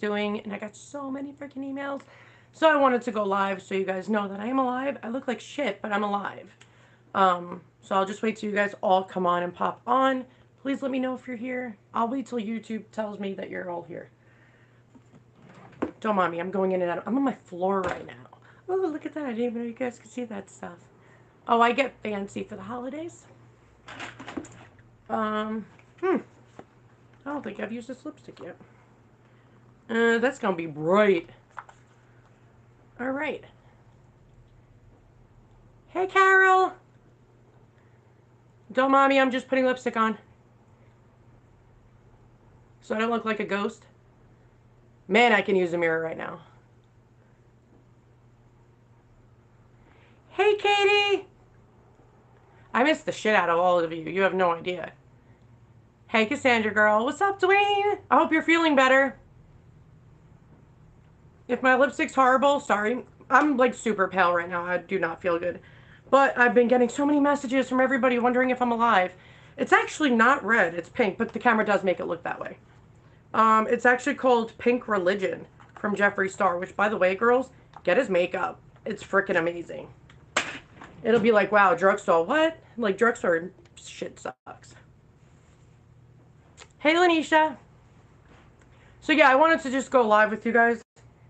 doing, and I got so many freaking emails. So I wanted to go live so you guys know that I am alive. I look like shit, but I'm alive. So I'll just wait till you guys all come on and pop on. Please let me know if you're here. I'll wait till YouTube tells me that you're all here. Don't mind me. I'm going in and out. I'm on my floor right now. Oh, look at that. I didn't even know you guys could see that stuff. Oh, I get fancy for the holidays. Um, I don't think I've used this lipstick yet. That's gonna be bright. All right. Hey, Carol. Don't mind me. I'm just putting lipstick on. So I don't look like a ghost. Man, I can use a mirror right now. Hey, Katie. I missed the shit out of all of you. You have no idea. Hey, Cassandra girl. What's up, Dwayne? I hope you're feeling better. If my lipstick's horrible, sorry. I'm like super pale right now. I do not feel good. But I've been getting so many messages from everybody wondering if I'm alive. It's actually not red. It's pink, but the camera does make it look that way. It's actually called Pink Religion from Jeffree Star, which, by the way, girls, get his makeup. It's freaking amazing. It'll be like, wow, drugstore, what? Like, drugstore shit sucks. Hey, Lanisha. So, yeah, I wanted to just go live with you guys.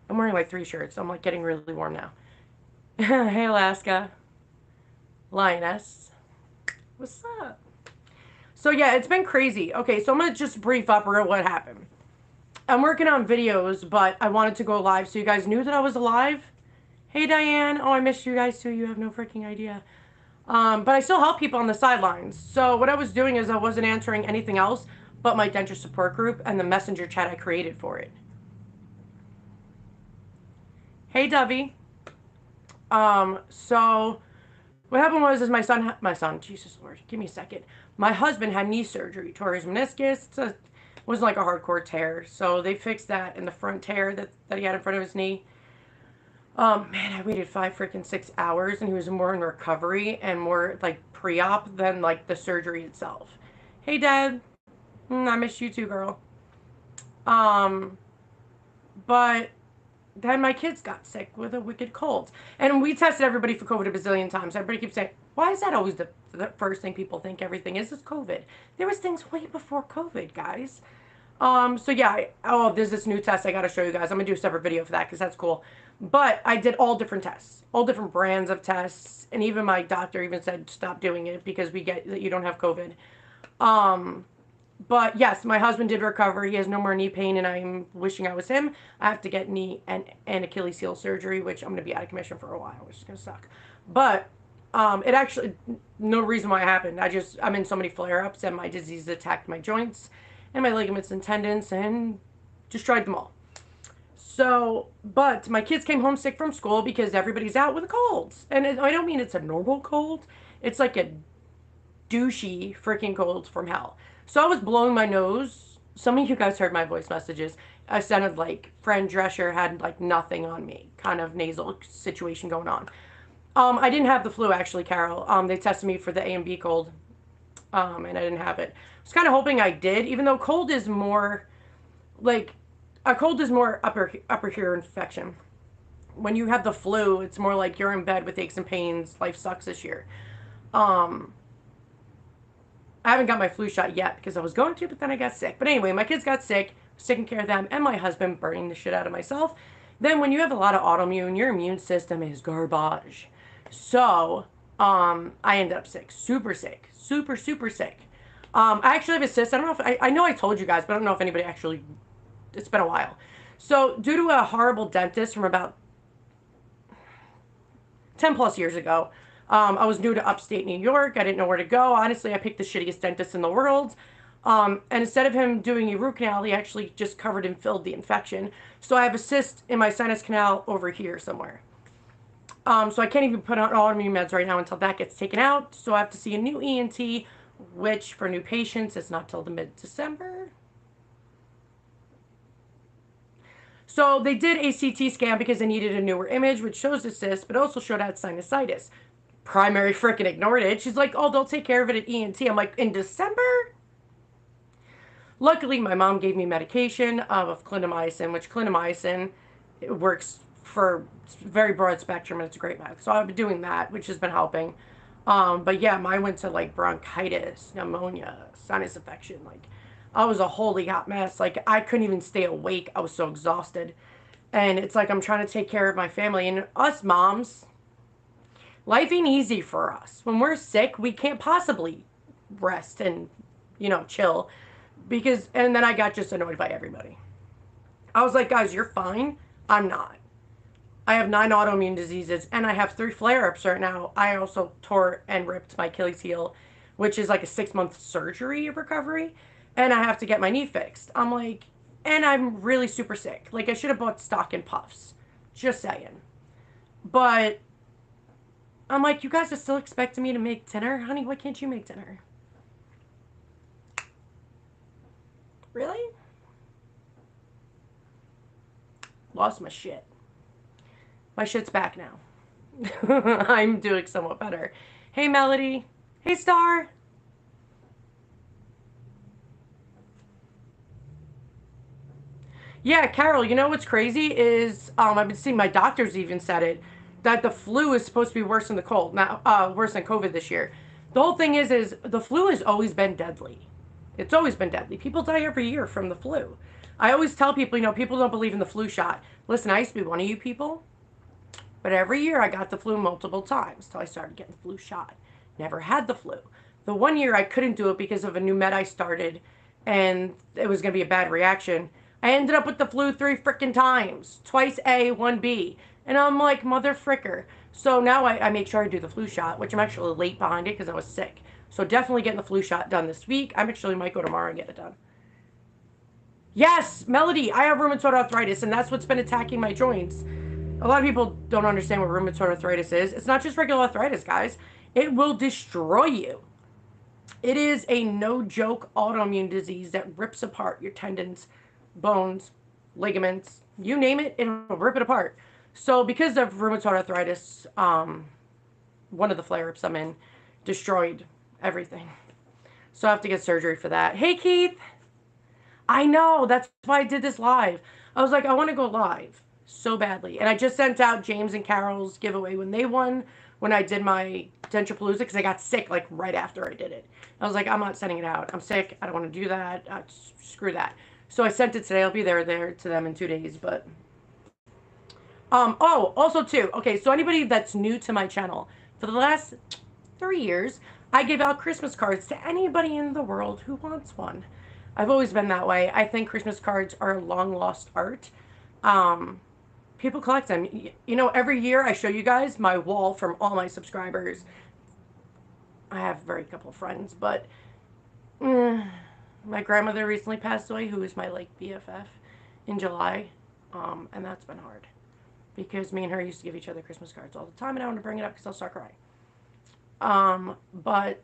I'm wearing like 3 shirts. I'm like getting really warm now. Hey, Alaska. Lioness. What's up? So, yeah, it's been crazy. Okay, so I'm going to just brief up what happened. I'm working on videos, but I wanted to go live so you guys knew that I was alive. Hey, Diane. Oh, I missed you guys too. You have no freaking idea. But I still help people on the sidelines. So what I was doing is I wasn't answering anything else but my denture support group and the messenger chat I created for it. Hey, Dovey. So what happened was my son, Jesus Lord, give me a second. My husband had knee surgery, tore his meniscus. It was like a hardcore tear. So they fixed that in the front tear that he had in front of his knee. Man, I waited 6 hours, and he was more in recovery and more like pre-op than like the surgery itself. Hey, Dad. I miss you too, girl. Um, but then my kids got sick with a wicked cold. And we tested everybody for COVID a bazillion times. Everybody keeps saying, why is that always the first thing people think everything is COVID? There was things way before COVID, guys. So yeah, there's this new test I gotta show you guys. I'm gonna do a separate video for that because that's cool. But I did all different tests, all different brands of tests, and even my doctor even said stop doing it because we get that you don't have COVID. But yes, my husband did recover. He has no more knee pain, and I'm wishing I was him. I have to get knee and Achilles heel surgery, which I'm going to be out of commission for a while, which is going to suck. But it actually, no reason why it happened. I'm in so many flare-ups, and my disease attacked my joints and my ligaments and tendons and destroyed them all. So, but my kids came home sick from school because everybody's out with colds. And I don't mean it's a normal cold. It's like a douchey freaking cold from hell. So I was blowing my nose. Some of you guys heard my voice messages. I sounded like Fran Drescher had like nothing on me, kind of nasal situation going on. I didn't have the flu actually, Carol. They tested me for the A and B cold, and I didn't have it. I was kind of hoping I did, even though cold is more like a cold is more upper ear infection. When you have the flu, it's more like you're in bed with aches and pains. Life sucks this year. I haven't got my flu shot yet because I was going to, but then I got sick. But anyway, my kids got sick, taking care of them, and my husband burning the shit out of myself. Then when you have a lot of autoimmune, your immune system is garbage. So, I ended up sick. Super sick. Super, super sick. I actually have a cyst. I don't know if, I know I told you guys, but I don't know if anybody actually, it's been a while. So, due to a horrible dentist from about 10 plus years ago, I was new to upstate New York. I didn't know where to go. Honestly, I picked the shittiest dentist in the world. And instead of him doing a root canal, he actually just covered and filled the infection. So I have a cyst in my sinus canal over here somewhere. So I can't even put on autoimmune meds right now until that gets taken out. So I have to see a new ENT, which for new patients is not till the mid-December. So they did a CT scan because they needed a newer image, which shows the cyst, but also showed out sinusitis. Primary frickin' ignored it. She's like, oh, they'll take care of it at ENT. I'm like, in December? Luckily, my mom gave me medication of clindamycin, which clindamycin it works for very broad spectrum and it's a great med. So I've been doing that, which has been helping. But yeah, mine went to like bronchitis, pneumonia, sinus infection. Like I was a holy hot mess. Like I couldn't even stay awake. I was so exhausted. And it's like I'm trying to take care of my family and us moms. Life ain't easy for us. When we're sick, we can't possibly rest and, chill. Because, and then I got just annoyed by everybody. I was like, guys, you're fine. I'm not. I have 9 autoimmune diseases and I have 3 flare ups right now. I also tore and ripped my Achilles heel, which is like a 6-month surgery recovery. And I have to get my knee fixed. I'm like, and I'm really super sick. Like, I should have bought stock in puffs. Just saying. But I'm like, you guys are still expecting me to make dinner? Honey, why can't you make dinner? Really? Lost my shit. My shit's back now. I'm doing somewhat better. Hey, Melody. Hey, Star. Yeah, Carol, you know what's crazy is I've been seeing my doctors even said it that the flu is supposed to be worse than the cold, now worse than COVID this year. The whole thing is the flu has always been deadly. It's always been deadly. People die every year from the flu. I always tell people, people don't believe in the flu shot. Listen, I used to be one of you people, but every year I got the flu multiple times till I started getting the flu shot. Never had the flu. The one year I couldn't do it because of a new med I started and it was going to be a bad reaction. I ended up with the flu 3 freaking times. Twice A, 1B. And I'm like, mother fricker. So now I make sure I do the flu shot, which I'm actually late behind it because I was sick. So definitely getting the flu shot done this week. I actually might go tomorrow and get it done. Yes, Melody, I have rheumatoid arthritis, and that's what's been attacking my joints. A lot of people don't understand what rheumatoid arthritis is. It's not just regular arthritis, guys. It will destroy you. It is a no-joke autoimmune disease that rips apart your tendons, bones, ligaments, you name it, it'll rip it apart. So because of rheumatoid arthritis, one of the flare-ups I'm in destroyed everything. So I have to get surgery for that. Hey, Keith. I know. That's why I did this live. I was like, I want to go live so badly. And I just sent out James and Carol's giveaway when they won, when I did my Denture Palooza, because I got sick like right after I did it. I was like, I'm not sending it out. I'm sick. I don't want to do that. Screw that. So I sent it today. I'll be there to them in 2 days. But oh, also too. Okay, so anybody that's new to my channel, for the last 3 years, I give out Christmas cards to anybody in the world who wants one. I've always been that way. I think Christmas cards are a long lost art. People collect them. Every year I show you guys my wall from all my subscribers. I have very couple friends, but my grandmother recently passed away, who was my like BFF in July, and that's been hard because me and her used to give each other Christmas cards all the time, and I want to bring it up because I'll start crying. But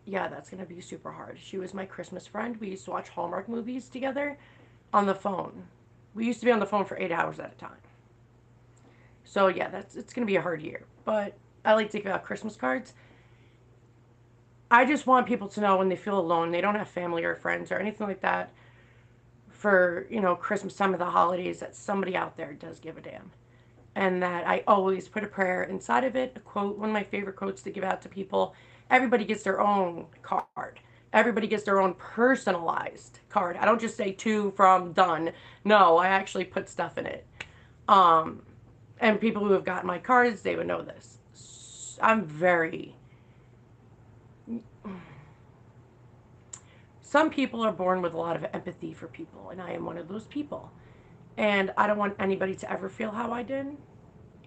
yeah, that's gonna be super hard. She was my Christmas friend. We used to watch Hallmark movies together on the phone. We used to be on the phone for 8 hours at a time. So yeah, it's gonna be a hard year. But I like to give out Christmas cards. I just want people to know when they feel alone, they don't have family or friends or anything like that for, Christmas time of the holidays, that somebody out there does give a damn. And that I always put a prayer inside of it, a quote, one of my favorite quotes to give out to people. Everybody gets their own card. Everybody gets their own personalized card. I don't just say to, from, done. No, I actually put stuff in it. And people who have gotten my cards, they would know this. I'm very... Some people are born with a lot of empathy for people, and I am one of those people. And I don't want anybody to ever feel how I did.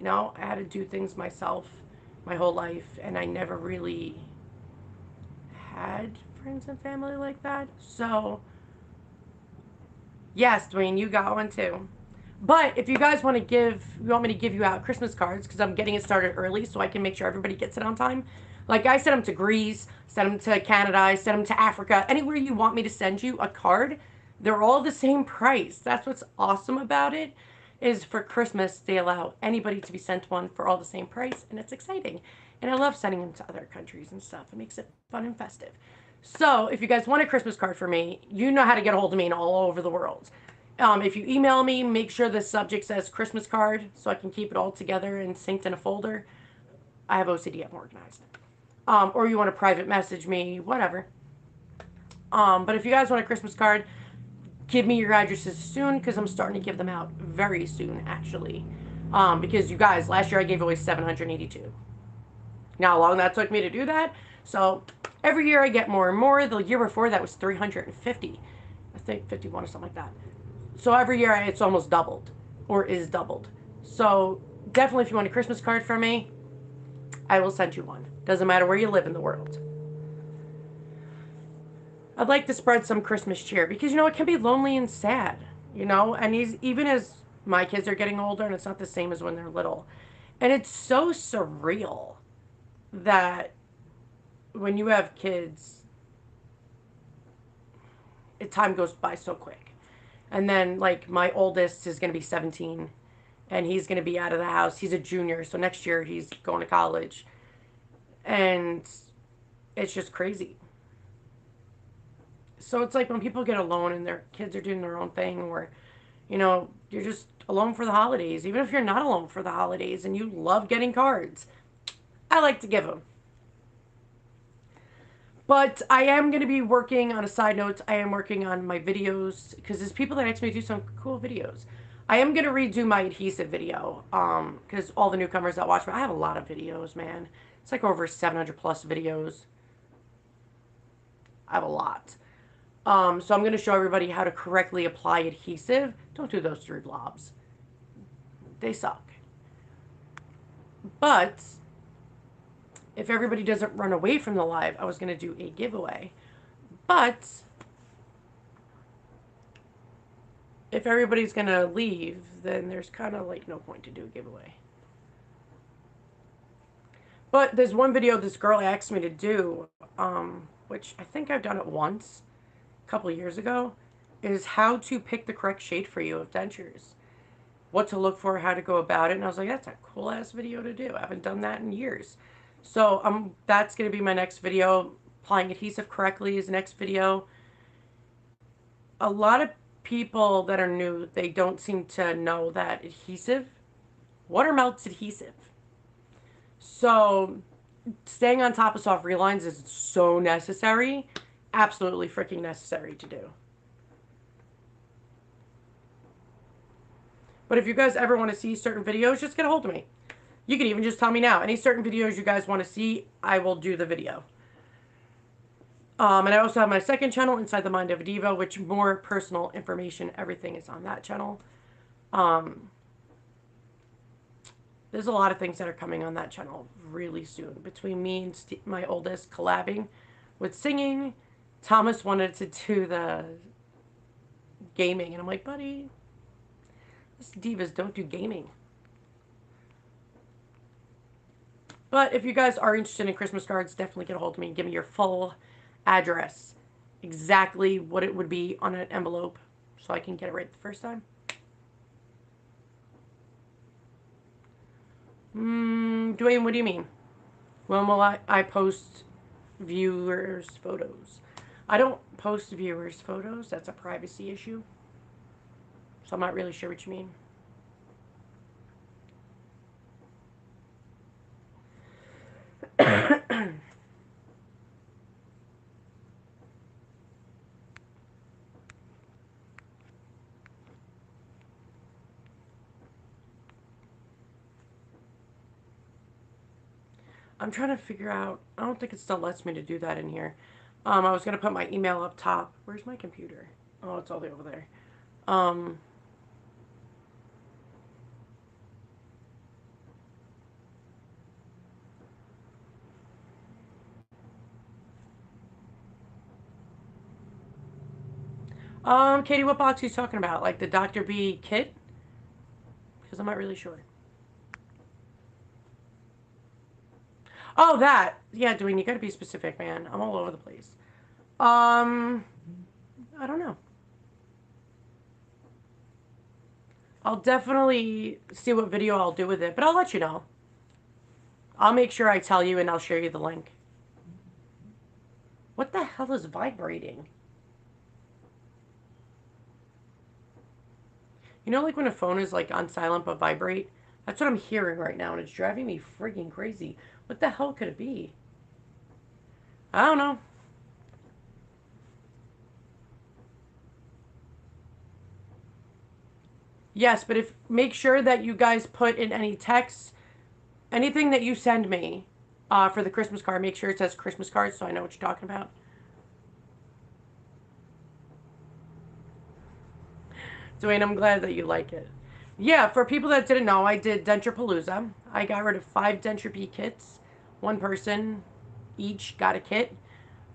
I had to do things myself my whole life, and I never really had friends and family like that. So, yes, Dwayne, you got one too. But if you guys want me to give you out Christmas cards, because I'm getting it started early so I can make sure everybody gets it on time. Like I sent them to Greece, sent them to Canada, I sent them to Africa. Anywhere you want me to send you a card, they're all the same price. That's what's awesome about it, is for Christmas, they allow anybody to be sent one for all the same price, and it's exciting. And I love sending them to other countries and stuff. It makes it fun and festive. So if you guys want a Christmas card for me, you know how to get a hold of me and all over the world. If you email me, make sure the subject says Christmas card so I can keep it all together and synced in a folder. I have OCD, I'm organized. Or you want to private message me, whatever. But if you guys want a Christmas card, give me your addresses soon because I'm starting to give them out very soon, actually. Because you guys, last year I gave away 782. Now, how long that took me to do that? So every year I get more and more. The year before that was 350. I think 51 or something like that. So every year it's almost doubled or is doubled. So definitely if you want a Christmas card from me, I will send you one. Doesn't matter where you live in the world. I'd like to spread some Christmas cheer because, it can be lonely and sad, and even as my kids are getting older and it's not the same as when they're little. And it's so surreal that when you have kids, time goes by so quick. And then, like, my oldest is going to be 17 and he's going to be out of the house. He's a junior, so next year he's going to college. And it's just crazy. So it's like when people get alone and their kids are doing their own thing, or, you're just alone for the holidays. Even if you're not alone for the holidays and you love getting cards, I like to give them. But I am going to be working on a side note. I am working on my videos because there's people that ask me to do some cool videos. I am going to redo my adhesive video because all the newcomers that watch me, I have a lot of videos, man. It's like over 700 plus videos. I have a lot. So I'm going to show everybody how to correctly apply adhesive. Don't do those 3 blobs. They suck. But if everybody doesn't run away from the live, I was going to do a giveaway. But if everybody's going to leave, then there's kind of like no point to do a giveaway. But there's one video this girl asked me to do, which I think I've done it once, a couple of years ago, is how to pick the correct shade for you of dentures. What to look for, how to go about it. And I was like, that's a cool ass video to do. I haven't done that in years. So that's going to be my next video. Applying adhesive correctly is the next video. A lot of people that are new, they don't seem to know that adhesive, water melts adhesive. So staying on top of soft relines is so necessary. Absolutely freaking necessary to do. But if you guys ever want to see certain videos, just get a hold of me. You can even just tell me now. Any certain videos you guys want to see, I will do the video. And I also have my second channel, Inside the Mind of a Diva, which more personal information, everything is on that channel. There's a lot of things that are coming on that channel really soon. Between me and my oldest collabing with singing, Thomas wanted to do the gaming. And I'm like, buddy, us divas don't do gaming. But if you guys are interested in Christmas cards, definitely get a hold of me and give me your full address. Exactly what it would be on an envelope so I can get it right the first time. Dwayne, what do you mean? When will I post viewers' photos? I don't post viewers' photos. That's a privacy issue. So I'm not really sure what you mean. I'm trying to figure out, I don't think it still lets me to do that in here. I was going to put my email up top. Where's my computer? Oh, it's all the way over there. Katie, what box are you talking about? Like the Dr. B kit? Because I'm not really sure. Oh, that. Yeah, Dwayne, you gotta be specific, man. I'm all over the place. I don't know. I'll definitely see what video I'll do with it, but I'll let you know. I'll make sure I tell you and I'll share you the link. What the hell is vibrating? You know, like when a phone is like on silent but vibrate? That's what I'm hearing right now, and it's driving me freaking crazy. What the hell could it be? I don't know. Yes, but if make sure that you guys put in any text, anything that you send me for the Christmas card, make sure it says Christmas card so I know what you're talking about. Dwayne, I'm glad that you like it. Yeah, for people that didn't know, I did Denture Palooza. I got rid of 5 Denture B kits. One person each got a kit.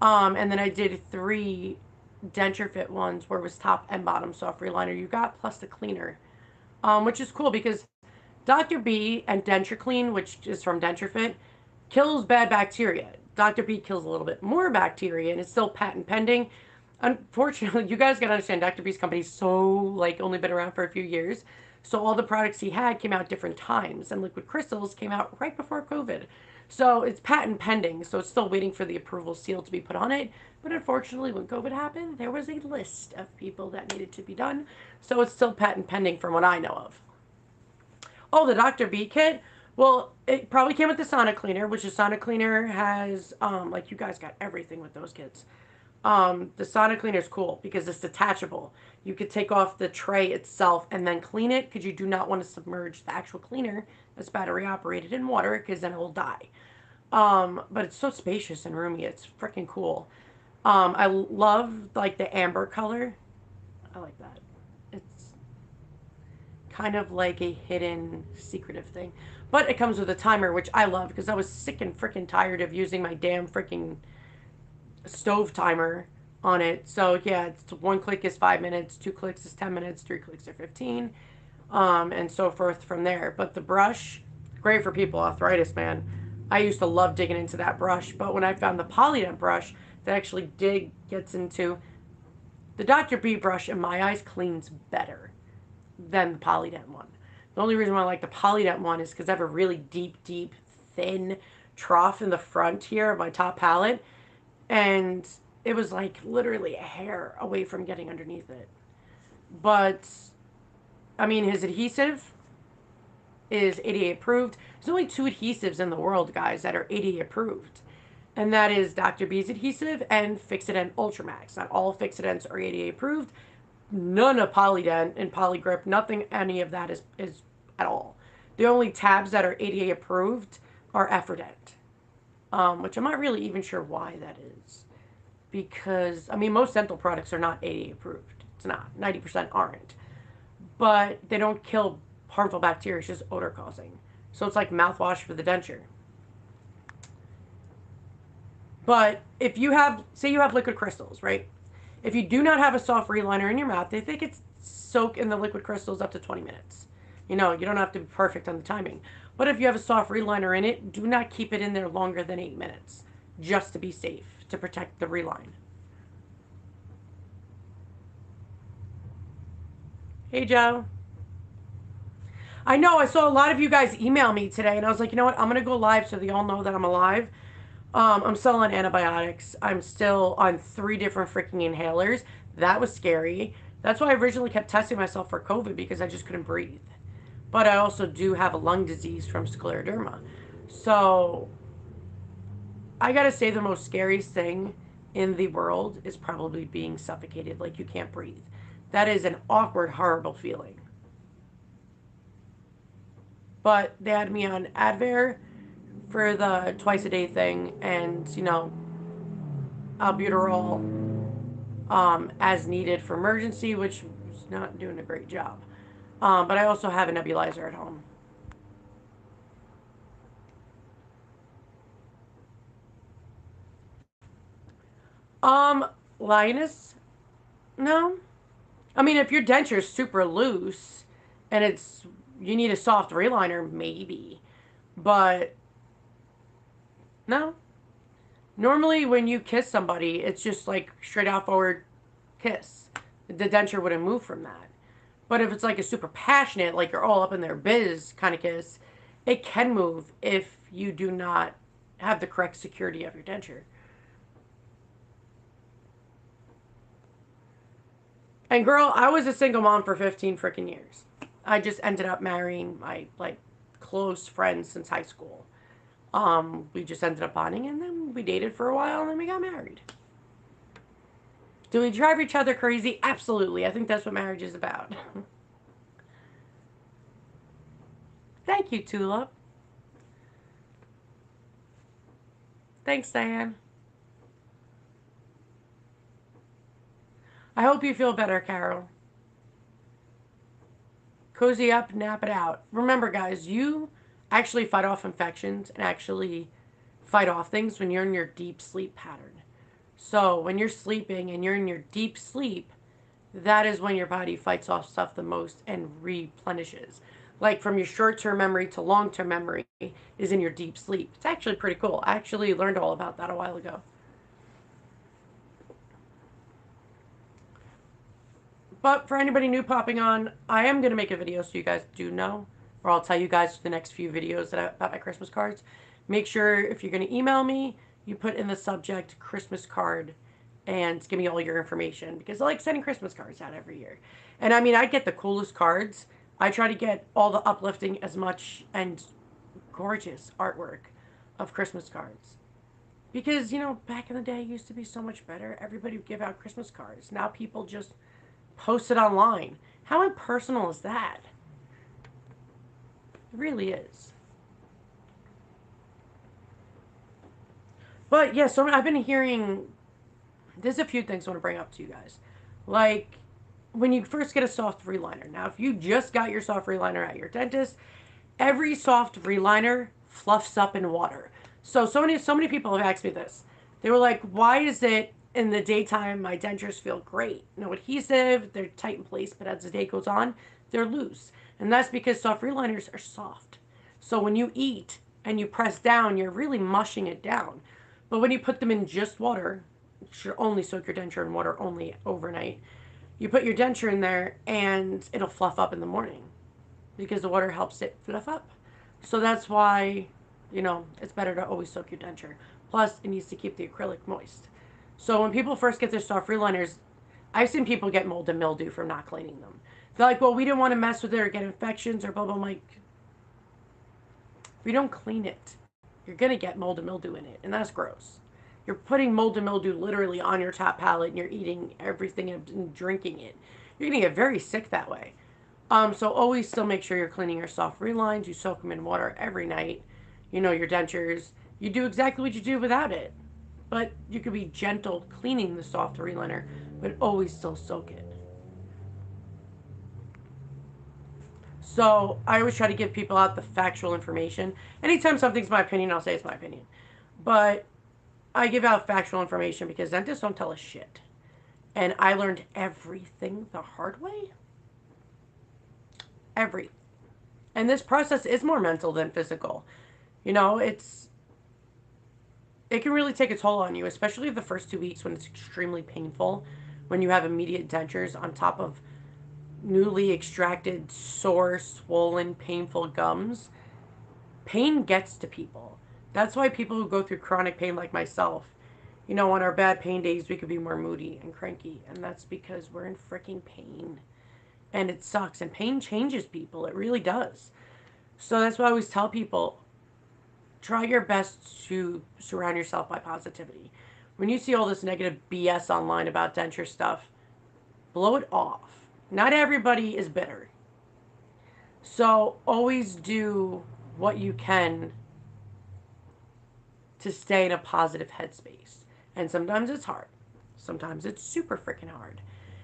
And then I did 3 Denture Fit ones where it was top and bottom soft reliner you got, plus the cleaner. Which is cool because Dr. B and Denture Clean, which is from Denture Fit, kills bad bacteria. Dr. B kills a little bit more bacteria, and it's still patent pending. Unfortunately, you guys gotta understand, Dr. B's company's so like only been around for a few years, so all the products he had came out different times, and liquid crystals came out right before COVID. So it's patent pending, so it's still waiting for the approval seal to be put on it. But unfortunately, when COVID happened, there was a list of people that needed to be done, so it's still patent pending from what I know of. Oh, the Dr. B kit? Well, it probably came with the Sonic Cleaner, which the Sonic Cleaner has, like, you guys got everything with those kits. The Sonic Cleaner is cool because it's detachable. You could take off the tray itself and then clean it because you do not want to submerge the actual cleaner that's battery operated in water because then it will die. But it's so spacious and roomy. It's freaking cool. I love like the amber color. I like that. It's kind of like a hidden secretive thing. But it comes with a timer, which I love because I was sick and freaking tired of using my damn freaking stove timer on it. So yeah, it's 1 click is 5 minutes, 2 clicks is 10 minutes, 3 clicks are 15, and so forth from there. But the brush, great for people with arthritis, man. I used to love digging into that brush, but when I found the Polydent brush that actually gets into the Dr. B brush, in my eyes, cleans better than the Polydent one. The only reason why I like the Polydent one is because I have a really deep, deep, thin trough in the front here of my top palette, and it was like literally a hair away from getting underneath it. But I mean, his adhesive is ADA approved. There's only 2 adhesives in the world, guys, that are ADA approved, and that is Dr. B's adhesive and Fixodent Ultramax. Not all Fixodents are ADA approved. None of Polydent and Polygrip, nothing, any of that is at all. The only tabs that are ADA approved are Effordent, which I'm not really even sure why that is. Because, I mean, most dental products are not ADA approved. It's not. 90% aren't. But they don't kill harmful bacteria, it's just odor causing. So it's like mouthwash for the denture. But if you have, say you have liquid crystals, right? If you do not have a soft reliner in your mouth, they think it's soak in the liquid crystals up to 20 minutes. You know, you don't have to be perfect on the timing. But if you have a soft reliner in it, do not keep it in there longer than 8 minutes, just to be safe, to protect the reline. Hey, Joe. I know, I saw a lot of you guys email me today, and I was like, you know what, I'm going to go live so they all know that I'm alive. I'm still on antibiotics. I'm still on 3 different freaking inhalers. That was scary. That's why I originally kept testing myself for COVID because I just couldn't breathe. But I also do have a lung disease from scleroderma. So I gotta say, the most scariest thing in the world is probably being suffocated, like you can't breathe. That is an awkward, horrible feeling. But they had me on Advair for the twice a day thing, and albuterol as needed for emergency, which is not doing a great job. But I also have a nebulizer at home. Um, Linus, no. I mean, if your denture is super loose and you need a soft reliner, maybe. But no. Normally, when you kiss somebody, it's just like straight out forward kiss. The denture wouldn't move from that. But if it's like a super passionate, like you're all up in their biz kind of kiss, it can move if you do not have the correct security of your denture. And girl, I was a single mom for 15 freaking years. I just ended up marrying my like close friend since high school. We just ended up bonding and then we dated for a while and then we got married. Do we drive each other crazy? Absolutely. I think that's what marriage is about. Thank you, Tulip. Thanks, Diane. I hope you feel better, Carol. Cozy up, nap it out. Remember, guys, you actually fight off infections and actually fight off things when you're in your deep sleep pattern. So, when you're sleeping and you're in your deep sleep, that is when your body fights off stuff the most and replenishes. Like from your short term memory to long term memory is in your deep sleep. It's actually pretty cool. I actually learned all about that a while ago. But for anybody new popping on, I am going to make a video so you guys do know, or I'll tell you guys the next few videos about my Christmas cards. Make sure if you're going to email me, you put in the subject Christmas card and give me all your information because I like sending Christmas cards out every year. And I mean, I get the coolest cards. I try to get all the uplifting as much and gorgeous artwork of Christmas cards. Because, you know, back in the day, it used to be so much better. Everybody would give out Christmas cards. Now people just post it online. How impersonal is that? It really is. But yeah, so I've been hearing there's a few things I want to bring up to you guys. Like when you first get a soft reliner. Now, if you just got your soft reliner at your dentist, every soft reliner fluffs up in water. So many people have asked me this. They were like, "Why is it in the daytime my dentures feel great? No adhesive, they're tight in place, but as the day goes on, they're loose." And that's because soft reliners are soft. So when you eat and you press down, you're really mushing it down. But when you put them in just water, you should only soak your denture in water only overnight. You put your denture in there and it'll fluff up in the morning because the water helps it fluff up. So that's why, you know, it's better to always soak your denture. Plus, it needs to keep the acrylic moist. So when people first get their soft reliners, I've seen people get mold and mildew from not cleaning them. They're like, well, we didn't want to mess with it or get infections or blah, blah. I'm like, if you don't clean it, you're going to get mold and mildew in it. And that's gross. You're putting mold and mildew literally on your top palate and you're eating everything and drinking it. You're going to get very sick that way. So always still make sure you're cleaning your soft relines. You soak them in water every night. You know, your dentures. You do exactly what you do without it. But you could be gentle cleaning the soft reliner, but always still soak it. So I always try to give people out the factual information. Anytime something's my opinion, I'll say it's my opinion. But I give out factual information because dentists don't tell us shit. And I learned everything the hard way. Everything. And this process is more mental than physical. You know, it can really take a toll on you, especially the first 2 weeks when it's extremely painful, when you have immediate dentures on top of newly extracted, sore, swollen, painful gums. Pain gets to people. That's why people who go through chronic pain like myself, you know, on our bad pain days, we could be more moody and cranky. And that's because we're in freaking pain. And it sucks. And pain changes people. It really does. So that's why I always tell people, try your best to surround yourself by positivity. When you see all this negative BS online about denture stuff, blow it off. Not everybody is bitter. So always do what you can to stay in a positive headspace. And sometimes it's hard. Sometimes it's super freaking hard.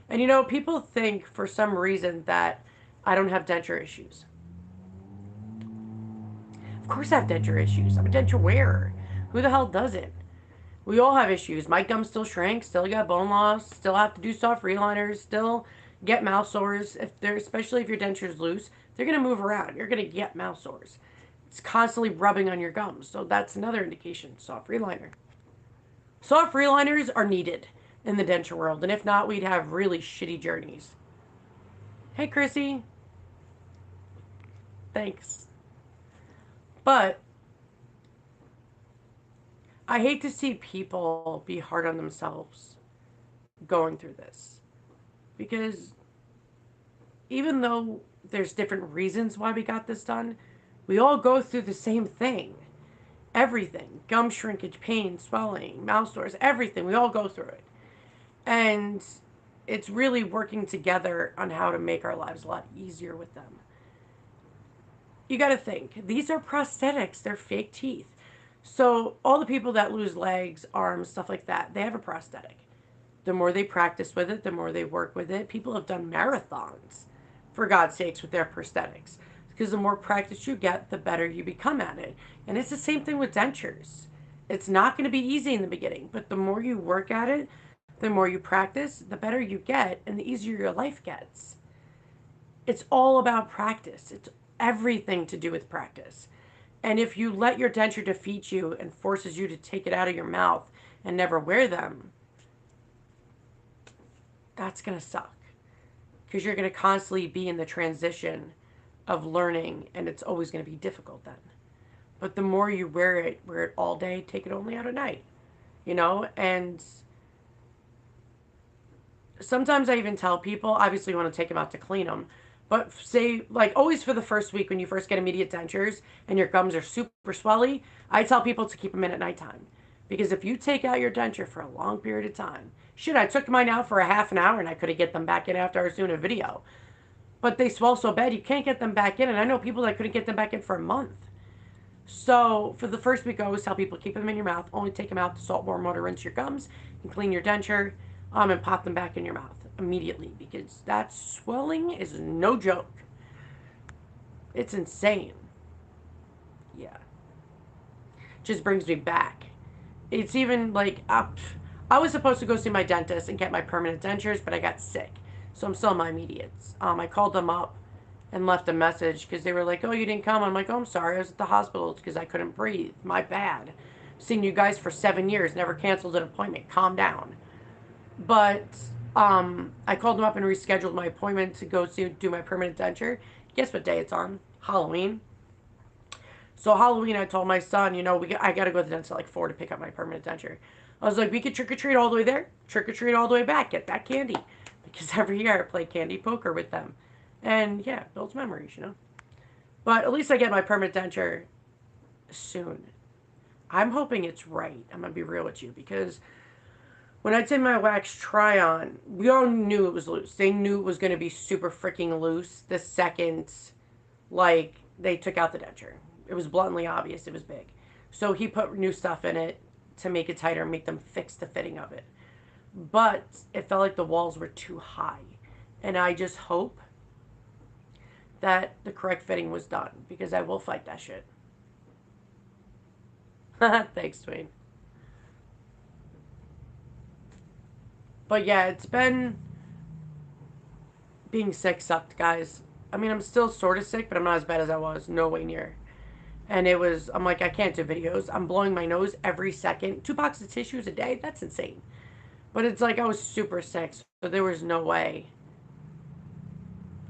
And you know, people think for some reason that I don't have denture issues. Of course I have denture issues. I'm a denture wearer. Who the hell doesn't? We all have issues. My gums still shrink, still got bone loss, still have to do soft reliners, still get mouth sores. If they're, especially if your denture's loose, they're gonna move around. You're gonna get mouth sores. It's constantly rubbing on your gums, so that's another indication. Soft reliner. Soft reliners are needed in the denture world, and if not, we'd have really shitty journeys. Hey, Chrissy. Thanks. But I hate to see people be hard on themselves going through this because even though there's different reasons why we got this done, we all go through the same thing. Everything. Gum shrinkage, pain, swelling, mouth sores, everything. We all go through it. And it's really working together on how to make our lives a lot easier with them. You got to think, these are prosthetics, they're fake teeth. So all the people that lose legs, arms, stuff like that, they have a prosthetic. The more they practice with it, the more they work with it. People have done marathons, for God's sakes, with their prosthetics. Because the more practice you get, the better you become at it. And it's the same thing with dentures. It's not going to be easy in the beginning, but the more you work at it, the more you practice, the better you get, and the easier your life gets. It's all about practice. It's everything to do with practice. And if you let your denture defeat you and forces you to take it out of your mouth and never wear them, that's going to suck. Because you're going to constantly be in the transition of learning, and it's always going to be difficult then. But the more you wear it all day, take it only out at night. You know? And sometimes I even tell people, obviously you want to take them out to clean them, but say, like, always for the first week when you first get immediate dentures and your gums are super swelly, I tell people to keep them in at nighttime. Because if you take out your denture for a long period of time, shit, I took mine out for a half an hour and I couldn't get them back in after I was doing a video. But they swell so bad you can't get them back in, and I know people that couldn't get them back in for a month. So for the first week, I always tell people, keep them in your mouth, only take them out to salt, warm water, rinse your gums, and clean your denture, and pop them back in your mouth immediately, because that swelling is no joke. It's insane. Yeah. Just brings me back. It's even like, I was supposed to go see my dentist and get my permanent dentures, but I got sick. So I'm still on my immediates. I called them up and left a message because they were like, oh, you didn't come. I'm like, oh, I'm sorry. I was at the hospital because I couldn't breathe. My bad. Seen you guys for 7 years. Never canceled an appointment. Calm down. But I called them up and rescheduled my appointment to go do my permanent denture. Guess what day it's on? Halloween. So Halloween, I told my son, you know, I got to go to the dentist at like 4 to pick up my permanent denture. I was like, we could trick-or-treat all the way there, trick-or-treat all the way back, get that candy. Because every year I play candy poker with them. And yeah, builds memories, you know. But at least I get my permanent denture soon. I'm hoping it's right. I'm going to be real with you. Because when I did my wax try-on, we all knew it was loose. They knew it was going to be super freaking loose the second, like, they took out the denture. It was bluntly obvious it was big. So he put new stuff in it to make it tighter and make them fix the fitting of it. But it felt like the walls were too high. And I just hope that the correct fitting was done, because I will fight that shit. Thanks, Dwayne. But yeah, it's been... Being sick sucked, guys. I mean, I'm still sort of sick, but I'm not as bad as I was. No way near. And it was... I'm like, I can't do videos. I'm blowing my nose every second. 2 boxes of tissues a day? That's insane. But it's like I was super sick, so there was no way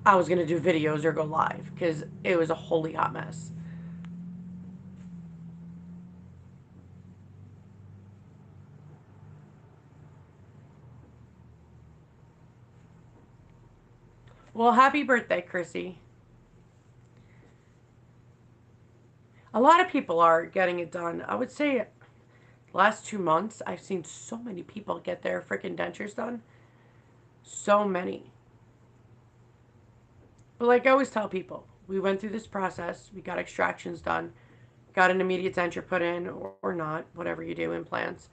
I was going to do videos or go live, because it was a holy hot mess. Well, happy birthday, Chrissy. A lot of people are getting it done. I would say last 2 months, I've seen so many people get their freaking dentures done. So many. But like I always tell people, we went through this process. We got extractions done. Got an immediate denture put in, or not. Whatever you do, implants.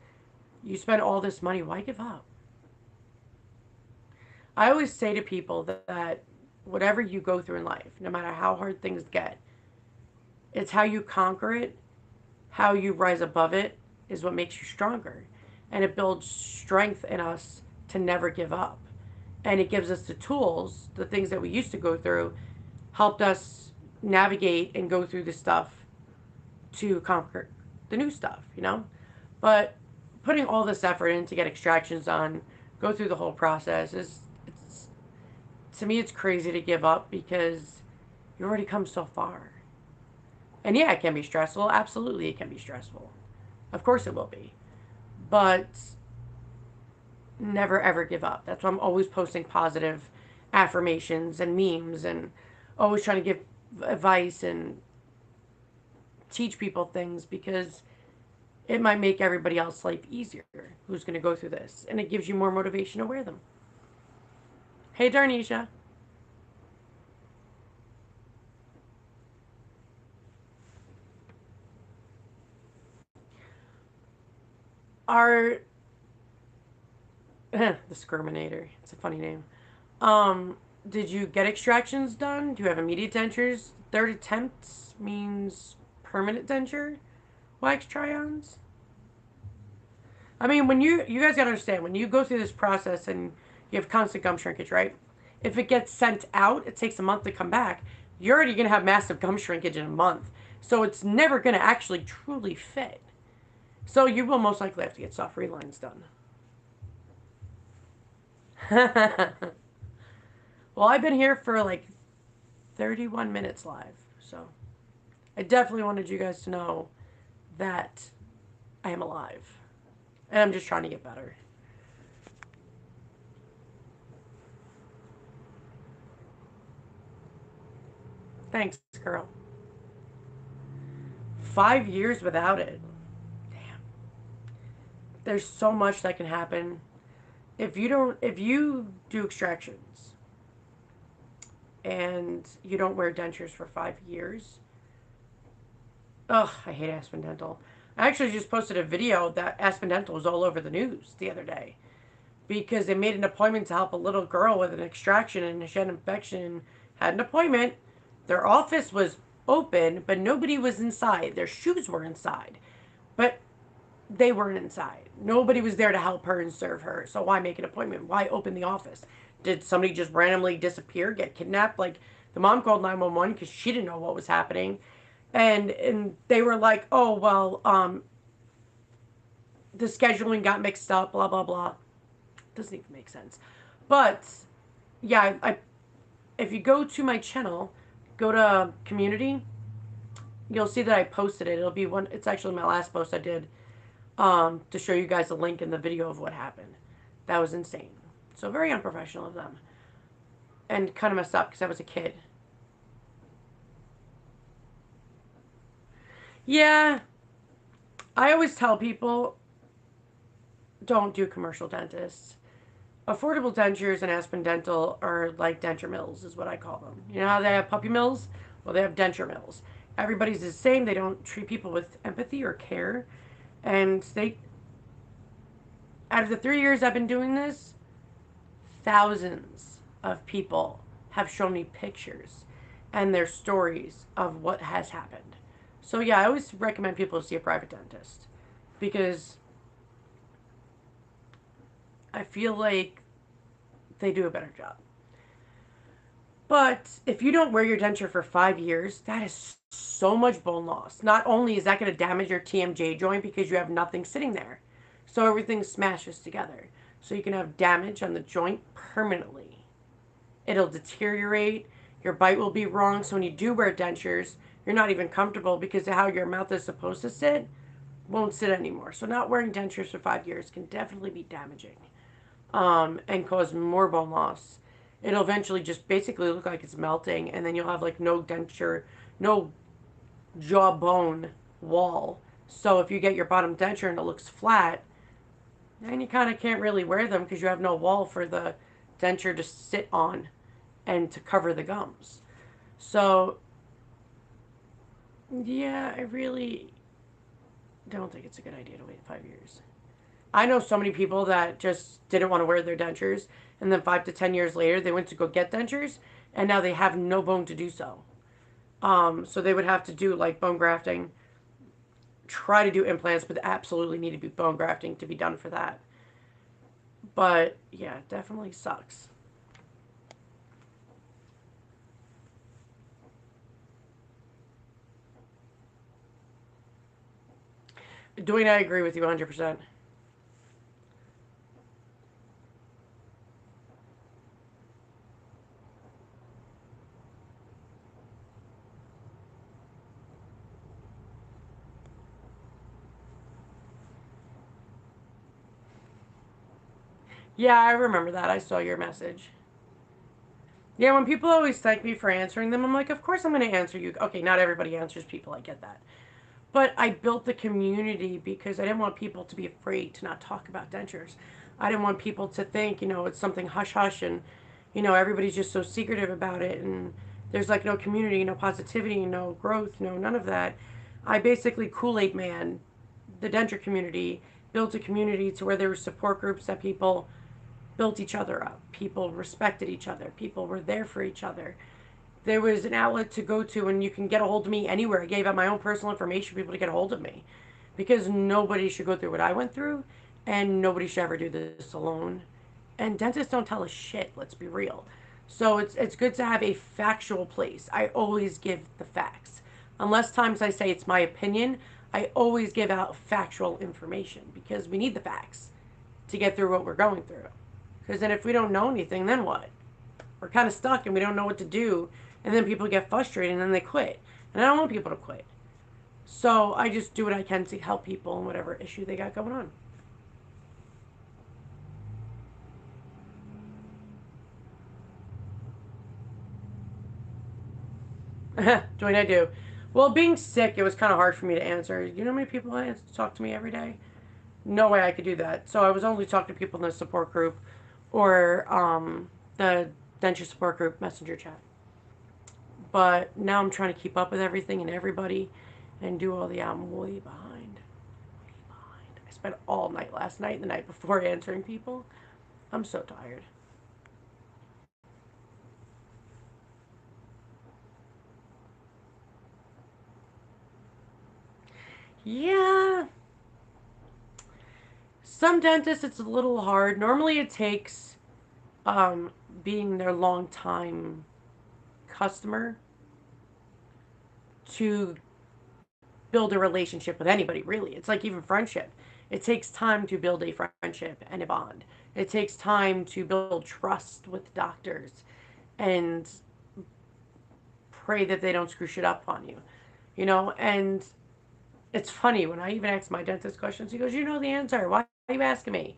You spend all this money. Why give up? I always say to people that whatever you go through in life, no matter how hard things get, it's how you conquer it, how you rise above it, is what makes you stronger. And it builds strength in us to never give up. And it gives us the tools, the things that we used to go through, helped us navigate and go through the stuff to conquer the new stuff, you know? But putting all this effort in to get extractions done, go through the whole process, to me, it's crazy to give up, because you already come so far. And yeah, it can be stressful. Absolutely, it can be stressful. Of course it will be. But never ever give up. That's why I'm always posting positive affirmations and memes and always trying to give advice and teach people things because it might make everybody else's life easier who's going to go through this. And it gives you more motivation to wear them. Hey, Darnisha. Our discriminator. It's a funny name. Um, did you get extractions done? Do you have immediate dentures? Third attempts means permanent denture wax try-ons. I mean, when you guys gotta understand when you go through this process and you have constant gum shrinkage, right? If it gets sent out, it takes a month to come back. You're already gonna have massive gum shrinkage in a month, so it's never gonna actually truly fit. So you will most likely have to get soft relines done. Well, I've been here for like 31 minutes live, so I definitely wanted you guys to know that I am alive. And I'm just trying to get better. Thanks, girl. 5 years without it. Damn. There's so much that can happen. If you do extractions and you don't wear dentures for 5 years, ugh, I hate Aspen Dental. I actually just posted a video that Aspen Dental was all over the news the other day because they made an appointment to help a little girl with an extraction and she had an infection, had an appointment. Their office was open, but nobody was inside. Their shoes were inside, but they weren't inside. Nobody was there to help her and serve her. So why make an appointment? Why open the office? Did somebody just randomly disappear, get kidnapped? Like the mom called 911 because she didn't know what was happening. And they were like, oh well, the scheduling got mixed up, blah blah blah. Doesn't even make sense. But yeah, if you go to my channel, go to community, you'll see that I posted it. It'll be one. It's actually my last post I did to show you guys a link in the video of what happened. That was insane. So very unprofessional of them, and kind of messed up because I was a kid. Yeah, I always tell people don't do commercial dentists. Affordable dentures and Aspen Dental are like denture mills, is what I call them. You know how they have puppy mills? Well, they have denture mills. Everybody's the same. They don't treat people with empathy or care. And out of the 3 years I've been doing this, thousands of people have shown me pictures and their stories of what has happened. So, yeah, I always recommend people to see a private dentist because I feel like they do a better job. But if you don't wear your denture for 5 years, that is so much bone loss. Not only is that going to damage your TMJ joint because you have nothing sitting there, so everything smashes together. So you can have damage on the joint permanently. It'll deteriorate. Your bite will be wrong. So when you do wear dentures, you're not even comfortable because of how your mouth is supposed to sit, won't sit anymore. So not wearing dentures for 5 years can definitely be damaging and cause more bone loss. It'll eventually just basically look like it's melting, and then you'll have like no denture, no jawbone wall. So if you get your bottom denture and it looks flat, then you kind of can't really wear them because you have no wall for the denture to sit on and to cover the gums. So yeah, I really don't think it's a good idea to wait 5 years. I know so many people that just didn't want to wear their dentures, and then 5 to 10 years later, they went to go get dentures, and now they have no bone to do so. So they would have to do like bone grafting, try to do implants, but absolutely need to be bone grafting to be done for that. But yeah, it definitely sucks. Dwayne, I agree with you 100%. Yeah, I remember that. I saw your message. Yeah, when people always thank me for answering them, I'm like, of course I'm going to answer you. Okay, not everybody answers people. I get that. But I built the community because I didn't want people to be afraid to not talk about dentures. I didn't want people to think, it's something hush hush and, everybody's just so secretive about it and there's like no community, no positivity, no growth, no none of that. I basically Kool-Aid man the denture community, built a community to where there were support groups that people built each other up. People respected each other. People were there for each other. There was an outlet to go to, and you can get a hold of me anywhere. I gave out my own personal information for people to get a hold of me because nobody should go through what I went through, and nobody should ever do this alone. And dentists don't tell us shit, let's be real. So it's good to have a factual place. I always give the facts. Unless times I say it's my opinion, I always give out factual information because we need the facts to get through what we're going through. Because then if we don't know anything, then what? We're kind of stuck and we don't know what to do. And then people get frustrated and then they quit. And I don't want people to quit. So I just do what I can to help people in whatever issue they got going on. Doing I do. Well, being sick, it was kind of hard for me to answer. You know how many people talk to me every day? No way I could do that. So I was only talking to people in the support group or the denture support group messenger chat. But now I'm trying to keep up with everything and everybody and do all the, I'm way behind. Way behind. I spent all night last night and the night before answering people. I'm so tired. Yeah. Some dentists, it's a little hard. Normally it takes um, being their long time customer to build a relationship with anybody, really. It's like even friendship. It takes time to build a friendship and a bond. It takes time to build trust with doctors and pray that they don't screw shit up on you. And it's funny when I even ask my dentist questions, he goes, "You know the answer. Why are you asking me?"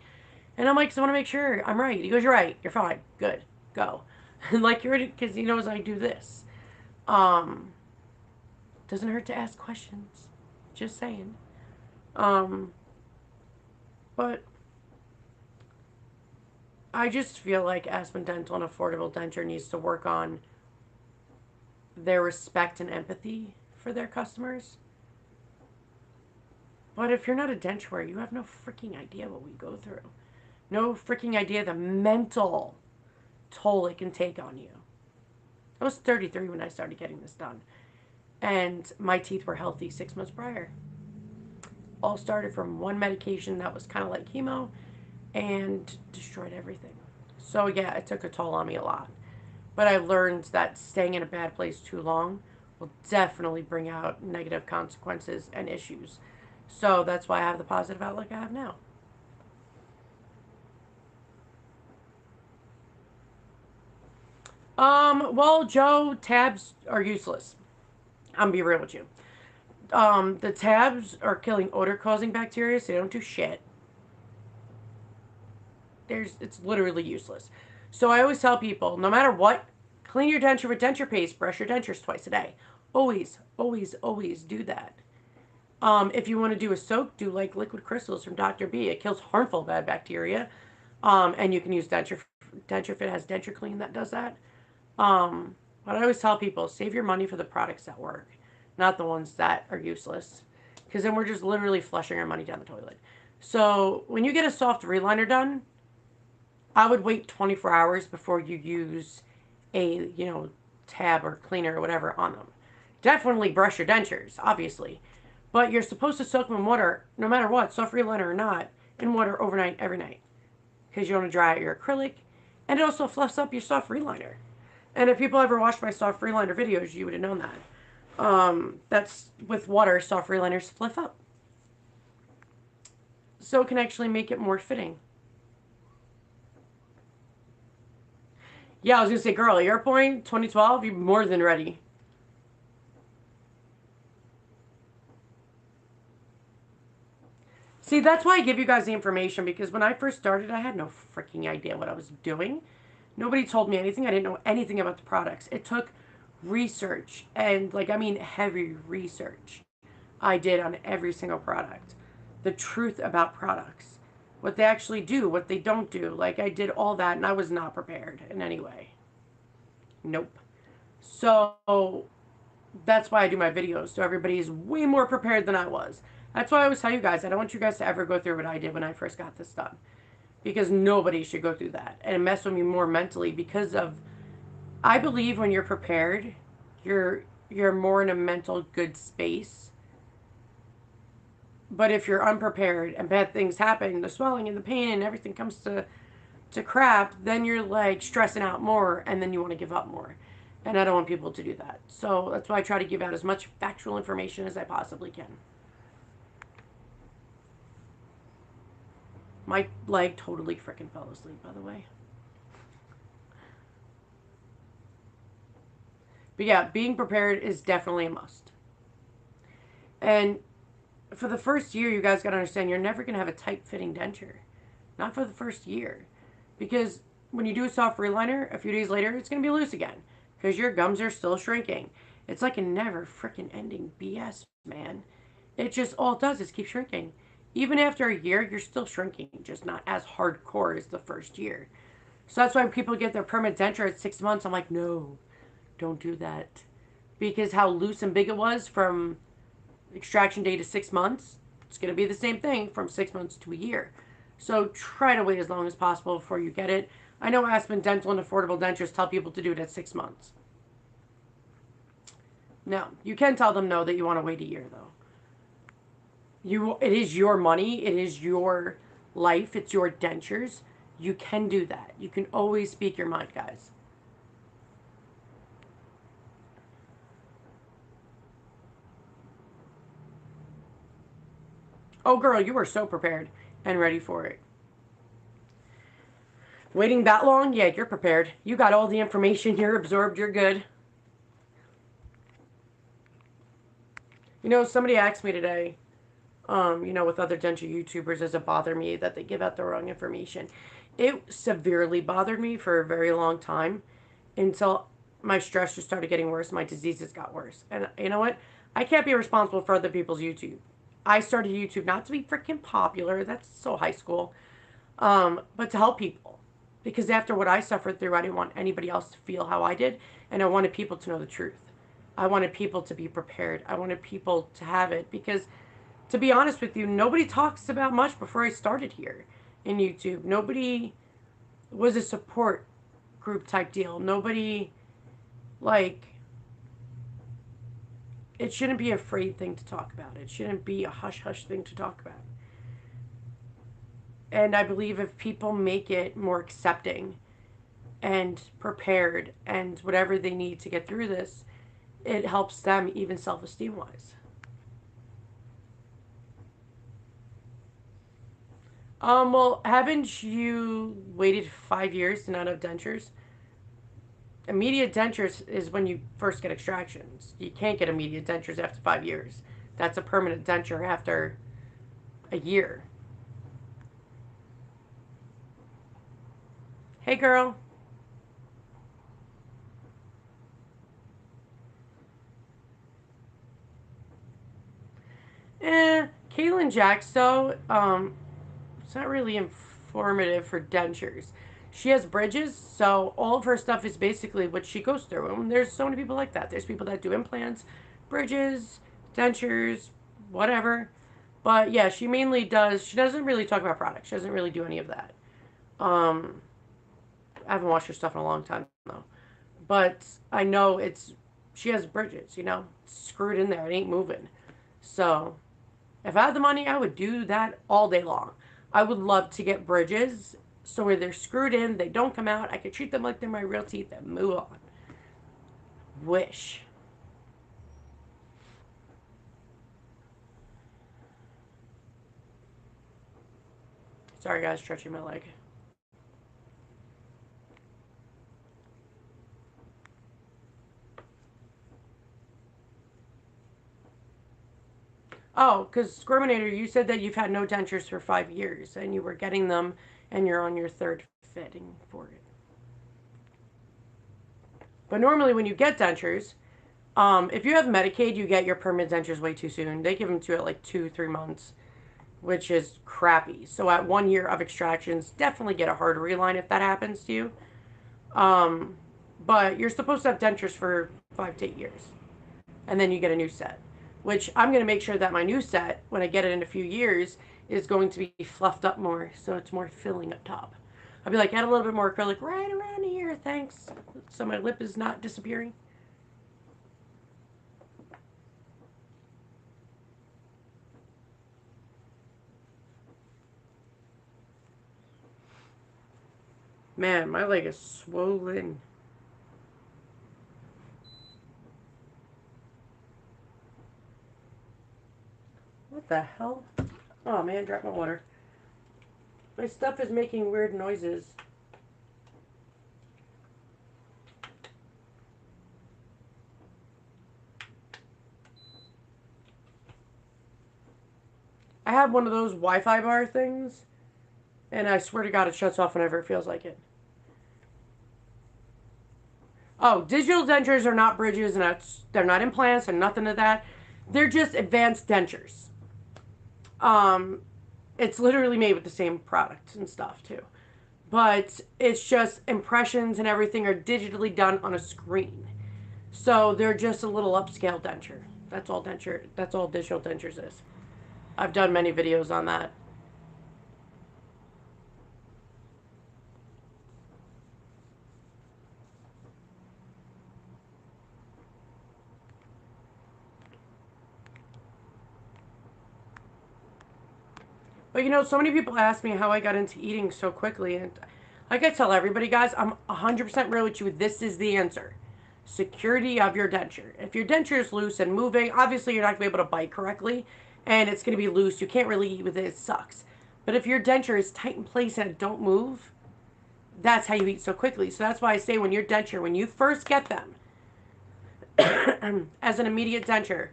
And I'm like, "Because I want to make sure I'm right." He goes, "You're right. You're fine. Good. Go." Like, you're, because he knows I do this. Um, doesn't hurt to ask questions. Just saying. Um, but I just feel like Aspen Dental and Affordable Denture needs to work on their respect and empathy for their customers. But if you're not a denture, you have no freaking idea what we go through. No freaking idea the mental toll it can take on you. I was 33 when I started getting this done. And my teeth were healthy 6 months prior. All started from one medication that was kind of like chemo and destroyed everything. So, yeah, it took a toll on me a lot. But I learned that staying in a bad place too long will definitely bring out negative consequences and issues. So that's why I have the positive outlook I have now. Well, Joe, tabs are useless. I'm gonna be real with you. The tabs are killing odor-causing bacteria, so they don't do shit. It's literally useless. So I always tell people, no matter what, clean your denture with denture paste, brush your dentures twice a day. Always, always, always do that. If you want to do a soak, do like liquid crystals from Dr. B. It kills harmful bad bacteria. And you can use denture if it has denture clean that does that. But I always tell people, save your money for the products that work, not the ones that are useless. Because then we're just literally flushing our money down the toilet. So when you get a soft reliner done, I would wait 24 hours before you use a, tab or cleaner or whatever on them. Definitely brush your dentures, obviously. But you're supposed to soak them in water, no matter what, soft reliner or not, in water overnight every night. Because you want to dry out your acrylic. And it also fluffs up your soft reliner. And if people ever watched my soft reliner videos, you would have known that. That's with water, soft reliners fluff up. So it can actually make it more fitting. Yeah, I was gonna say, girl, at your point, 2012, you're more than ready. See, that's why I give you guys the information, because when I first started, I had no freaking idea what I was doing. Nobody told me anything. I didn't know anything about the products. It took research, and like, I mean, heavy research I did on every single product. The truth about products, what they actually do, what they don't do. Like, I did all that, and I was not prepared in any way. Nope. So that's why I do my videos, so everybody is way more prepared than I was. That's why I always tell you guys, I don't want you guys to ever go through what I did when I first got this done. Because nobody should go through that. And it messed with me more mentally because of, I believe when you're prepared, you're more in a mental good space. But if you're unprepared and bad things happen, the swelling and the pain and everything comes to crap, then you're like stressing out more, and then you want to give up more. And I don't want people to do that. So that's why I try to give out as much factual information as I possibly can. My leg totally freaking fell asleep, by the way. But yeah, being prepared is definitely a must. And for the first year, you guys got to understand, you're never going to have a tight-fitting denture. Not for the first year. Because when you do a soft reliner, a few days later, it's going to be loose again. Because your gums are still shrinking. It's like a never freaking ending BS, man. It just, all it does is keep shrinking. Even after a year, you're still shrinking. Just not as hardcore as the first year. So that's why when people get their permanent denture at 6 months, I'm like, no, don't do that. Because how loose and big it was from extraction day to 6 months, it's going to be the same thing from 6 months to a year. So try to wait as long as possible before you get it. I know Aspen Dental and Affordable Dentures tell people to do it at 6 months. No, you can tell them no, that you want to wait a year though. It is your money, it is your life, it's your dentures. You can do that. You can always speak your mind, guys. Oh, girl, you are so prepared and ready for it. Waiting that long? Yeah, you're prepared. You got all the information. You're absorbed. You're good. You know, somebody asked me today, with other dental YouTubers, does it bother me that they give out the wrong information? It severely bothered me for a very long time until my stress just started getting worse. My diseases got worse. And you know what? I can't be responsible for other people's YouTube. I started YouTube not to be freaking popular. That's so high school. But to help people. Because after what I suffered through, I didn't want anybody else to feel how I did. And I wanted people to know the truth. I wanted people to be prepared. I wanted people to have it. Because, to be honest with you, nobody talks about much before I started here in YouTube. Nobody was a support group type deal. Nobody, like, it shouldn't be a afraid thing to talk about. It shouldn't be a hush-hush thing to talk about. And I believe if people make it more accepting and prepared and whatever they need to get through this, it helps them even self-esteem wise. Well, haven't you waited 5 years to not have dentures? Immediate dentures is when you first get extractions. You can't get immediate dentures after 5 years. That's a permanent denture after a year. Hey, girl. Caitlin Jackstow, it's not really informative for dentures. She has bridges, so all of her stuff is basically what she goes through. And there's so many people like that. There's people that do implants, bridges, dentures, whatever. But yeah, she mainly does, she doesn't really talk about products. She doesn't really do any of that. Um, I haven't watched her stuff in a long time, though. But I know she has bridges, it's screwed in there. It ain't moving. So if I had the money, I would do that all day long. I would love to get bridges so where they're screwed in, they don't come out. I could treat them like they're my real teeth and move on. Wish. Sorry, guys, stretching my leg. Oh, because Squirminator, you said that you've had no dentures for 5 years and you were getting them and you're on your third fitting for it. But normally when you get dentures, if you have Medicaid, you get your permanent dentures way too soon. They give them to you at like 2, 3 months, which is crappy. So at 1 year of extractions, definitely get a hard reline if that happens to you. Um, but you're supposed to have dentures for 5 to 8 years, and then you get a new set. Which I'm going to make sure that my new set, when I get it in a few years, is going to be fluffed up more, so it's more filling up top. I'll be like, add a little bit more acrylic right around here, thanks. So my lip is not disappearing. Man, my leg is swollen. What the hell? Oh man, drop my water. My stuff is making weird noises. I have one of those Wi-Fi bar things, and I swear to God, it shuts off whenever it feels like it. Oh, digital dentures are not bridges, and they're not implants and nothing of that. They're just advanced dentures. Um, it's literally made with the same product and stuff too, but it's just impressions and everything are digitally done on a screen. So they're just a little upscale denture. That's all denture. That's all digital dentures is. I've done many videos on that. But so many people ask me how I got into eating so quickly, and like I tell everybody, guys, I'm 100% real with you. This is the answer: security of your denture. If your denture is loose and moving, obviously you're not gonna be able to bite correctly, and it's gonna be loose. You can't really eat with it. It sucks. But if your denture is tight in place and it don't move, that's how you eat so quickly. So that's why I say when your denture, when you first get them, as an immediate denture,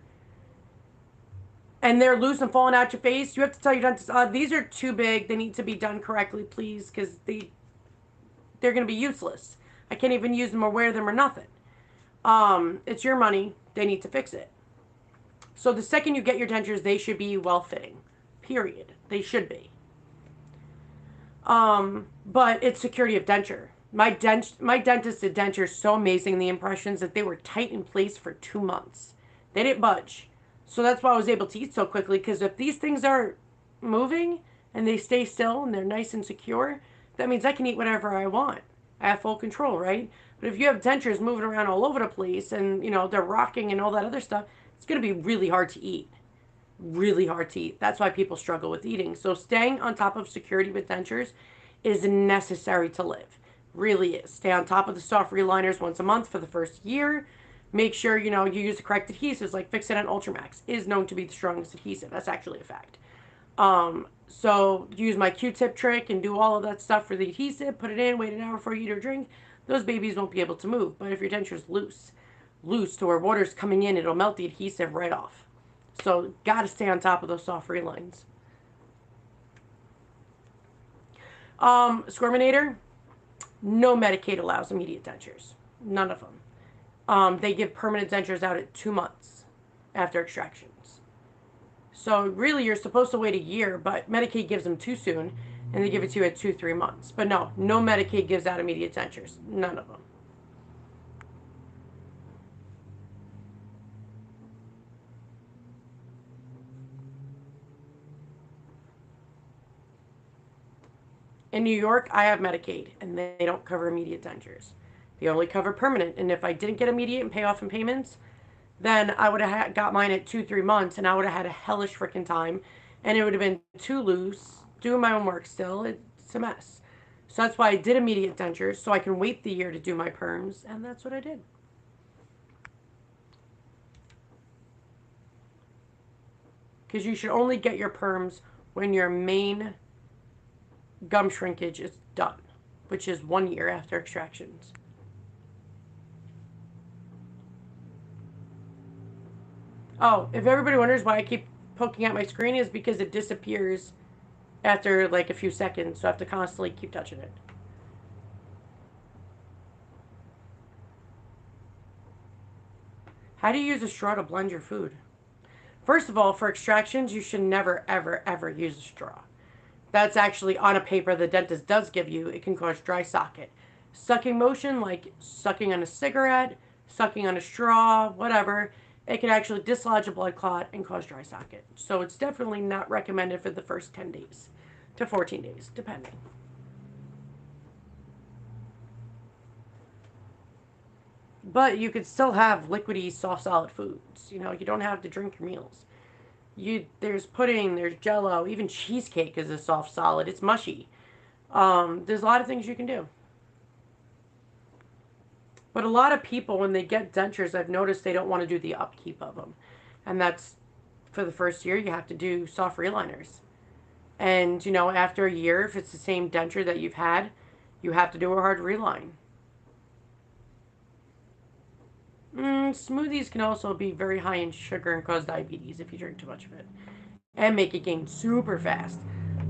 and they're loose and falling out your face, you have to tell your dentist, these are too big. They need to be done correctly, please, because they're going to be useless. I can't even use them or wear them or nothing. It's your money. They need to fix it. So the second you get your dentures, they should be well fitting. Period. They should be. But it's security of denture. My dentist did dentures so amazing, the impressions, that they were tight in place for 2 months. They didn't budge. So that's why I was able to eat so quickly, because if these things are moving and they stay still and they're nice and secure, that means I can eat whatever I want. I have full control, right? But if you have dentures moving around all over the place and, they're rocking and all that other stuff, it's going to be really hard to eat. Really hard to eat. That's why people struggle with eating. So staying on top of security with dentures is necessary to live. Really is. Stay on top of the soft reliners once a month for the first year. Make sure, you use the correct adhesives, like Fix It and Ultramax is known to be the strongest adhesive. That's actually a fact. So use my Q-tip trick and do all of that stuff for the adhesive. Put it in, wait an hour for you to drink. Those babies won't be able to move. But if your denture is loose to where water's coming in, it'll melt the adhesive right off. So got to stay on top of those soft relines. Squirminator, no Medicaid allows immediate dentures. None of them. They give permanent dentures out at 2 months after extractions. So really, you're supposed to wait a year, but Medicaid gives them too soon, and they give it to you at 2, 3 months. But no Medicaid gives out immediate dentures. None of them. In New York, I have Medicaid, and they don't cover immediate dentures. They only cover permanent. And if I didn't get immediate and pay off in payments, then I would have got mine at 2, 3 months, and I would have had a hellish freaking time, and it would have been too loose. Doing my own work still, it's a mess. So that's why I did immediate dentures, so I can wait the year to do my perms, and that's what I did. Because you should only get your perms when your main gum shrinkage is done, which is 1 year after extractions. Oh, if everybody wonders why I keep poking at my screen is because it disappears after like a few seconds, so I have to constantly keep touching it. How do you use a straw to blend your food? First of all, for extractions, you should never, ever, ever use a straw. That's actually on a paper the dentist does give you. It can cause dry socket. Sucking motion, like sucking on a cigarette, sucking on a straw, whatever, it can actually dislodge a blood clot and cause dry socket. So it's definitely not recommended for the first 10 days to 14 days, depending. But you could still have liquidy, soft, solid foods. You know, you don't have to drink your meals. There's pudding, there's jello, even cheesecake is a soft solid. It's mushy. There's a lot of things you can do. But a lot of people, when they get dentures, I've noticed they don't want to do the upkeep of them. And that's, for the first year, you have to do soft reliners. And, you know, after a year, if it's the same denture that you've had, you have to do a hard reline. Smoothies can also be very high in sugar and cause diabetes if you drink too much of it. And make it gain super fast.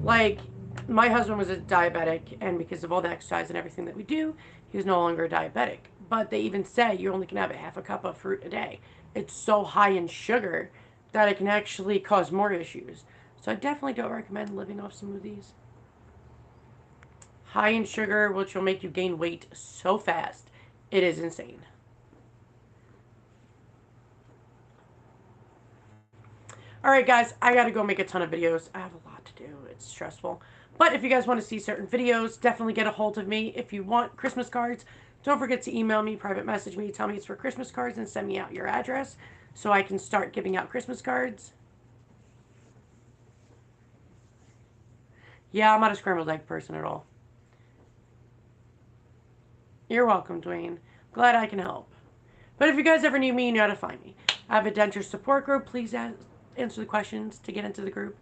Like, my husband was a diabetic, and because of all the exercise and everything that we do, he was no longer a diabetic. But they even say you only can have a half a cup of fruit a day. It's so high in sugar that it can actually cause more issues. So I definitely don't recommend living off smoothies. High in sugar, which will make you gain weight so fast. It is insane. Alright guys, I gotta go make a ton of videos. I have a lot to do. It's stressful. But if you guys want to see certain videos, definitely get a hold of me. If you want Christmas cards, don't forget to email me, private message me, tell me it's for Christmas cards, and send me out your address so I can start giving out Christmas cards. Yeah, I'm not a scrambled egg person at all. You're welcome, Dwayne. Glad I can help. But if you guys ever need me, you know how to find me. I have a denture support group. Please answer the questions to get into the group.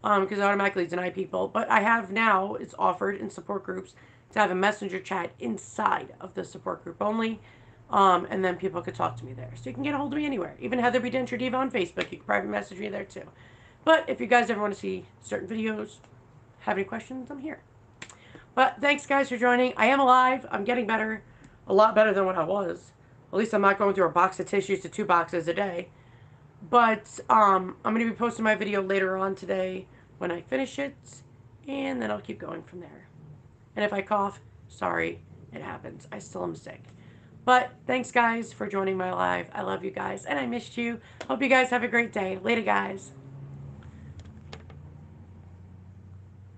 Because I automatically deny people. But I have now, it's offered in support groups, to have a messenger chat inside of the support group only. And then people could talk to me there. So you can get a hold of me anywhere. Even Heather B. Denture Diva on Facebook. You can private message me there too. But if you guys ever want to see certain videos, have any questions, I'm here. But thanks guys for joining. I am alive. I'm getting better. A lot better than what I was. At least I'm not going through a box of tissues to 2 boxes a day. But I'm going to be posting my video later on today when I finish it. And then I'll keep going from there. And if I cough, sorry, it happens. I still am sick. But thanks guys for joining my live. I love you guys and I missed you. Hope you guys have a great day. Later guys.